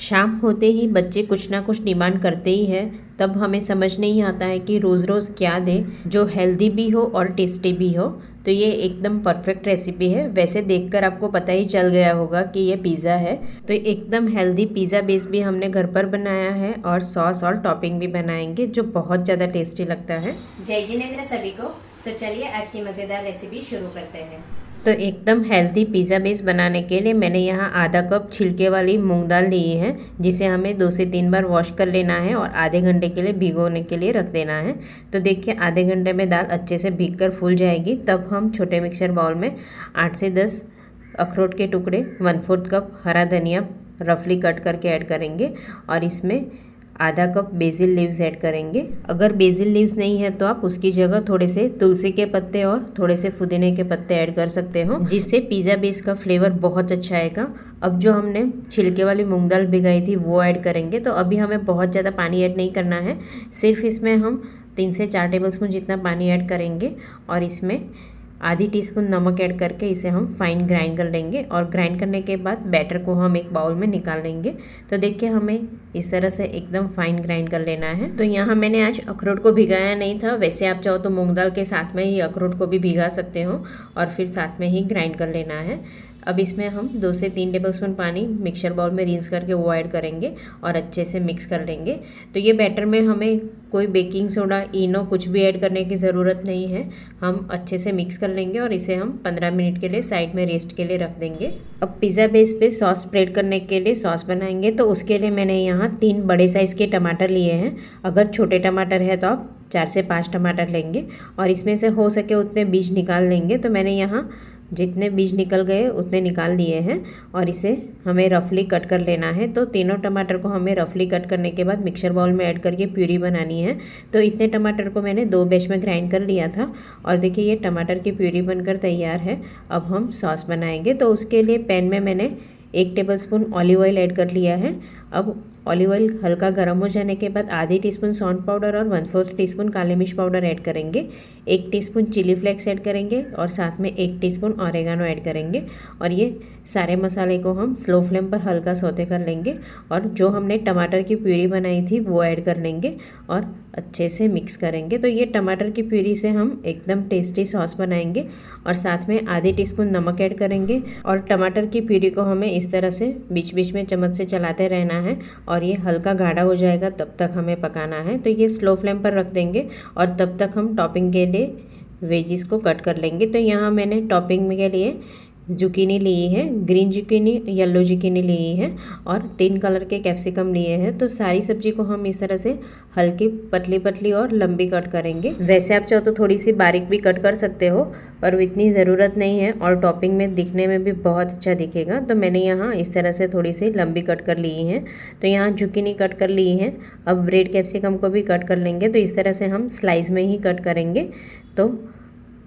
शाम होते ही बच्चे कुछ ना कुछ डिमांड करते ही है। तब हमें समझ नहीं आता है कि रोज़ रोज़ क्या दें जो हेल्दी भी हो और टेस्टी भी हो। तो ये एकदम परफेक्ट रेसिपी है। वैसे देखकर आपको पता ही चल गया होगा कि ये पिज़्ज़ा है। तो एकदम हेल्दी पिज़्ज़ा बेस भी हमने घर पर बनाया है और सॉस और टॉपिंग भी बनाएंगे जो बहुत ज़्यादा टेस्टी लगता है। जय जिनेंद्र सभी को। तो चलिए आज की मज़ेदार रेसिपी शुरू करते हैं। तो एकदम हेल्दी पिज़्ज़ा बेस बनाने के लिए मैंने यहाँ आधा कप छिलके वाली मूंग दाल ली है, जिसे हमें 2 से 3 बार वॉश कर लेना है और आधे घंटे के लिए भिगोने के लिए रख देना है। तो देखिए आधे घंटे में दाल अच्छे से भीग कर फूल जाएगी। तब हम छोटे मिक्सर बाउल में 8 से 10 अखरोट के टुकड़े, 1/4 कप हरा धनिया रफली कट करके ऐड करेंगे और इसमें आधा कप बेसिल लीव्स ऐड करेंगे। अगर बेसिल लीव्स नहीं है तो आप उसकी जगह थोड़े से तुलसी के पत्ते और थोड़े से पुदीने के पत्ते ऐड कर सकते हो, जिससे पिज़्ज़ा बेस का फ्लेवर बहुत अच्छा आएगा। अब जो हमने छिलके वाली मूंग दाल भिगाई थी वो ऐड करेंगे। तो अभी हमें बहुत ज़्यादा पानी ऐड नहीं करना है, सिर्फ इसमें हम 3 से 4 टेबलस्पून जितना पानी ऐड करेंगे और इसमें आधी टीस्पून नमक ऐड करके इसे हम फाइन ग्राइंड कर लेंगे। और ग्राइंड करने के बाद बैटर को हम एक बाउल में निकाल लेंगे। तो देखिए हमें इस तरह से एकदम फाइन ग्राइंड कर लेना है। तो यहाँ मैंने आज अखरोट को भिगाया नहीं था, वैसे आप चाहो तो मूंग दाल के साथ में ही अखरोट को भी भिगा सकते हो और फिर साथ में ही ग्राइंड कर लेना है। अब इसमें हम 2 से 3 टेबलस्पून पानी मिक्सर बाउल में रिंस करके वो ऐड करेंगे और अच्छे से मिक्स कर लेंगे। तो ये बैटर में हमें कोई बेकिंग सोडा, इनो कुछ भी ऐड करने की ज़रूरत नहीं है। हम अच्छे से मिक्स कर लेंगे और इसे हम 15 मिनट के लिए साइड में रेस्ट के लिए रख देंगे। अब पिज़्ज़ा बेस पे सॉस स्प्रेड करने के लिए सॉस बनाएंगे। तो उसके लिए मैंने यहाँ 3 बड़े साइज़ के टमाटर लिए हैं। अगर छोटे टमाटर है तो आप 4 से 5 टमाटर लेंगे और इसमें से हो सके उतने बीज निकाल लेंगे। तो मैंने यहाँ जितने बीज निकल गए उतने निकाल लिए हैं और इसे हमें रफली कट कर लेना है। तो तीनों टमाटर को हमें रफली कट करने के बाद मिक्सर बाउल में ऐड करके प्यूरी बनानी है। तो इतने टमाटर को मैंने 2 बैच में ग्राइंड कर लिया था और देखिए ये टमाटर की प्यूरी बनकर तैयार है। अब हम सॉस बनाएंगे। तो उसके लिए पैन में मैंने 1 टेबलस्पून ऑलिव ऑयल ऐड कर लिया है। अब ऑलिव ऑयल हल्का गर्म हो जाने के बाद आधी टीस्पून सौंठ पाउडर और 1/4 टीस्पून काली मिर्च पाउडर ऐड करेंगे। 1 टीस्पून चिली फ्लेक्स ऐड करेंगे और साथ में 1 टीस्पून ऑरेगानो ऐड करेंगे और ये सारे मसाले को हम स्लो फ्लेम पर हल्का सौते कर लेंगे और जो हमने टमाटर की प्यूरी बनाई थी वो ऐड कर लेंगे और अच्छे से मिक्स करेंगे। तो ये टमाटर की प्यूरी से हम एकदम टेस्टी सॉस बनाएंगे और साथ में आधी टीस्पून नमक ऐड करेंगे और टमाटर की प्यूरी को हमें इस तरह से बीच बीच में चम्मच से चलाते रहना है और ये हल्का गाढ़ा हो जाएगा तब तक हमें पकाना है। तो ये स्लो फ्लेम पर रख देंगे और तब तक हम टॉपिंग के लिए वेजिस को कट कर लेंगे। तो यहाँ मैंने टॉपिंग के लिए जुकीनी ली है, ग्रीन जुकीनी, येलो जुकीनी ली है और 3 कलर के कैप्सिकम लिए हैं। तो सारी सब्जी को हम इस तरह से हल्की पतली पतली और लंबी कट करेंगे। वैसे आप चाहो तो थोड़ी सी बारीक भी कट कर सकते हो पर इतनी ज़रूरत नहीं है और टॉपिंग में दिखने में भी बहुत अच्छा दिखेगा। तो मैंने यहाँ इस तरह से थोड़ी सी लंबी कट कर ली है। तो यहाँ जुकीनी कट कर ली है। अब रेड कैप्सिकम को भी कट कर लेंगे। तो इस तरह से हम स्लाइस में ही कट करेंगे। तो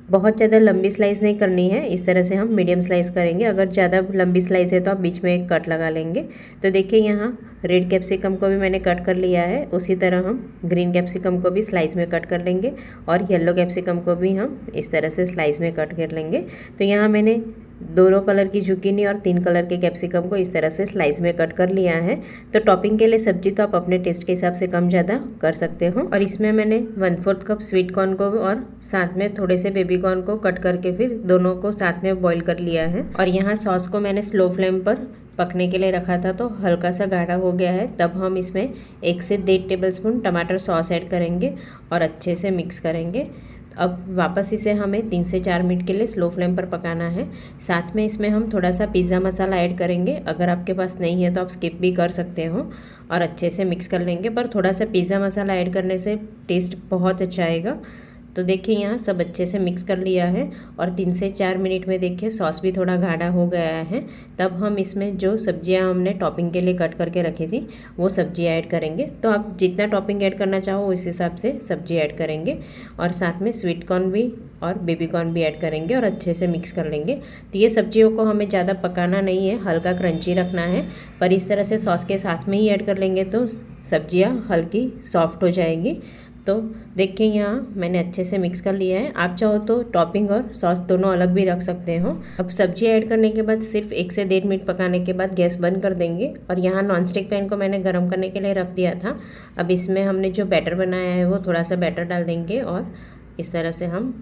बहुत ज़्यादा लंबी स्लाइस नहीं करनी है, इस तरह से हम मीडियम स्लाइस करेंगे। अगर ज़्यादा लंबी स्लाइस है तो आप बीच में एक कट लगा लेंगे। तो देखिए यहाँ रेड कैप्सिकम को भी मैंने कट कर लिया है, उसी तरह हम ग्रीन कैप्सिकम को भी स्लाइस में कट कर लेंगे और येलो कैप्सिकम को भी हम इस तरह से स्लाइस में कट कर लेंगे। तो यहाँ मैंने दोनों कलर की जुकीनी और 3 कलर के कैप्सिकम को इस तरह से स्लाइस में कट कर लिया है। तो टॉपिंग के लिए सब्जी तो आप अपने टेस्ट के हिसाब से कम ज़्यादा कर सकते हो। और इसमें मैंने 1/4 कप स्वीट कॉर्न को और साथ में थोड़े से बेबी कॉर्न को कट करके फिर दोनों को साथ में बॉईल कर लिया है। और यहाँ सॉस को मैंने स्लो फ्लेम पर पकने के लिए रखा था तो हल्का सा गाढ़ा हो गया है। तब हम इसमें 1 से 1.5 टेबलस्पून टमाटर सॉस ऐड करेंगे और अच्छे से मिक्स करेंगे। अब वापस इसे हमें 3 से 4 मिनट के लिए स्लो फ्लेम पर पकाना है। साथ में इसमें हम थोड़ा सा पिज़्ज़ा मसाला ऐड करेंगे। अगर आपके पास नहीं है तो आप स्किप भी कर सकते हो और अच्छे से मिक्स कर लेंगे। पर थोड़ा सा पिज़्ज़ा मसाला ऐड करने से टेस्ट बहुत अच्छा आएगा। तो देखिए यहाँ सब अच्छे से मिक्स कर लिया है और 3 से 4 मिनट में देखिए सॉस भी थोड़ा गाढ़ा हो गया है। तब हम इसमें जो सब्जियाँ हमने टॉपिंग के लिए कट करके रखी थी वो सब्जियाँ ऐड करेंगे। तो आप जितना टॉपिंग ऐड करना चाहो उस हिसाब से सब्जी ऐड करेंगे और साथ में स्वीट कॉर्न भी और बेबी कॉर्न भी ऐड करेंगे और अच्छे से मिक्स कर लेंगे। तो ये सब्जियों को हमें ज़्यादा पकाना नहीं है, हल्का क्रंची रखना है। पर इस तरह से सॉस के साथ में ही ऐड कर लेंगे तो सब्जियाँ हल्की सॉफ्ट हो जाएगी। तो देखिए यहाँ मैंने अच्छे से मिक्स कर लिया है। आप चाहो तो टॉपिंग और सॉस दोनों अलग भी रख सकते हो। अब सब्जी ऐड करने के बाद सिर्फ 1 से 1.5 मिनट पकाने के बाद गैस बंद कर देंगे। और यहाँ नॉनस्टिक पैन को मैंने गर्म करने के लिए रख दिया था। अब इसमें हमने जो बैटर बनाया है वो थोड़ा सा बैटर डाल देंगे और इस तरह से हम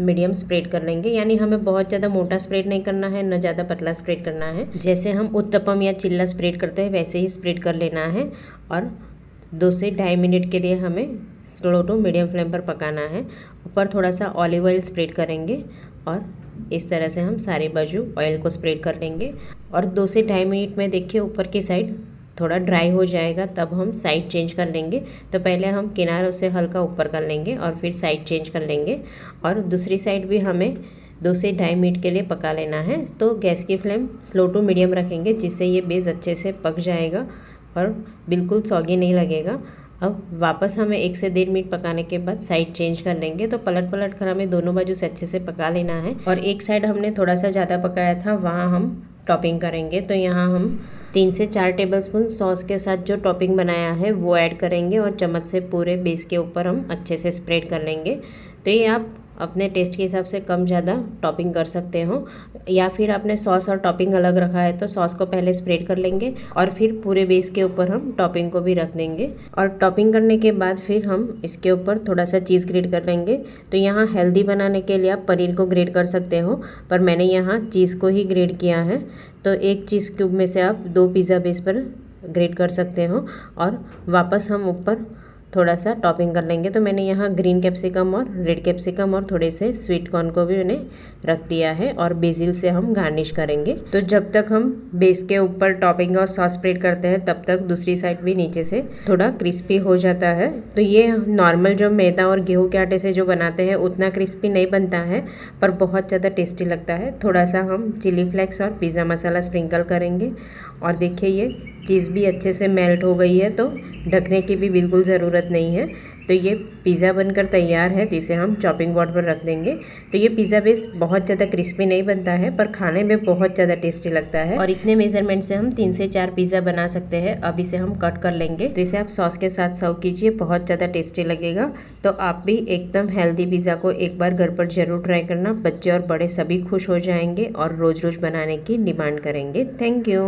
मीडियम स्प्रेड कर लेंगे। यानी हमें बहुत ज़्यादा मोटा स्प्रेड नहीं करना है, न ज़्यादा पतला स्प्रेड करना है। जैसे हम उत्तपम या चिल्ला स्प्रेड करते हैं वैसे ही स्प्रेड कर लेना है। और 2 से 2.5 मिनट के लिए हमें स्लो टू मीडियम फ्लेम पर पकाना है। ऊपर थोड़ा सा ऑलिव ऑयल स्प्रेड करेंगे और इस तरह से हम सारे बाजू ऑयल को स्प्रेड कर लेंगे। और 2 से 2.5 मिनट में देखिए ऊपर की साइड थोड़ा ड्राई हो जाएगा, तब हम साइड चेंज कर लेंगे। तो पहले हम किनारों से हल्का ऊपर कर लेंगे और फिर साइड चेंज कर लेंगे। और दूसरी साइड भी हमें 2 से 2.5 मिनट के लिए पका लेना है। तो गैस की फ्लेम स्लो टू मीडियम रखेंगे, जिससे ये बेस अच्छे से पक जाएगा और बिल्कुल सॉगी नहीं लगेगा। अब वापस हमें 1 से 1.5 मिनट पकाने के बाद साइड चेंज कर लेंगे। तो पलट कर हमें दोनों बाजू से अच्छे से पका लेना है। और एक साइड हमने थोड़ा सा ज़्यादा पकाया था, वहाँ हम टॉपिंग करेंगे। तो यहाँ हम 3 से 4 टेबलस्पून सॉस के साथ जो टॉपिंग बनाया है वो ऐड करेंगे और चम्मच से पूरे बेस के ऊपर हम अच्छे से स्प्रेड कर लेंगे। तो ये आप अपने टेस्ट के हिसाब से कम ज़्यादा टॉपिंग कर सकते हो, या फिर आपने सॉस और टॉपिंग अलग रखा है तो सॉस को पहले स्प्रेड कर लेंगे और फिर पूरे बेस के ऊपर हम टॉपिंग को भी रख देंगे। और टॉपिंग करने के बाद फिर हम इसके ऊपर थोड़ा सा चीज़ ग्रेट कर लेंगे। तो यहाँ हेल्दी बनाने के लिए आप पनीर को ग्रेट कर सकते हो, पर मैंने यहाँ चीज़ को ही ग्रेट किया है। तो 1 चीज़ क्यूब में से आप 2 पिज़्ज़ा बेस पर ग्रेट कर सकते हो। और वापस हम ऊपर थोड़ा सा टॉपिंग कर लेंगे। तो मैंने यहाँ ग्रीन कैप्सिकम और रेड कैप्सिकम और थोड़े से स्वीट कॉर्न को भी मैंने रख दिया है और बेसिल से हम गार्निश करेंगे। तो जब तक हम बेस के ऊपर टॉपिंग और सॉस स्प्रेड करते हैं तब तक दूसरी साइड भी नीचे से थोड़ा क्रिस्पी हो जाता है। तो ये नॉर्मल जो मैदा और गेहूं के आटे से जो बनाते हैं उतना क्रिस्पी नहीं बनता है, पर बहुत ज़्यादा टेस्टी लगता है। थोड़ा सा हम चिली फ्लेक्स और पिज़्ज़ा मसाला स्प्रिंकल करेंगे। और देखिए ये चीज़ भी अच्छे से मेल्ट हो गई है, तो ढकने की भी बिल्कुल ज़रूरत नहीं है। तो ये पिज़्ज़ा बनकर तैयार है, तो इसे हम चॉपिंग बोर्ड पर रख देंगे। तो ये पिज़्ज़ा बेस बहुत ज़्यादा क्रिस्पी नहीं बनता है, पर खाने में बहुत ज़्यादा टेस्टी लगता है। और इतने मेजरमेंट से हम 3 से 4 पिज़्ज़ा बना सकते हैं। अब इसे हम कट कर लेंगे। तो इसे आप सॉस के साथ सर्व कीजिए, बहुत ज़्यादा टेस्टी लगेगा। तो आप भी एकदम हेल्दी पिज़्ज़ा को एक बार घर पर ज़रूर ट्राई करना। बच्चे और बड़े सभी खुश हो जाएंगे और रोज़ रोज़ बनाने की डिमांड करेंगे। Thank you.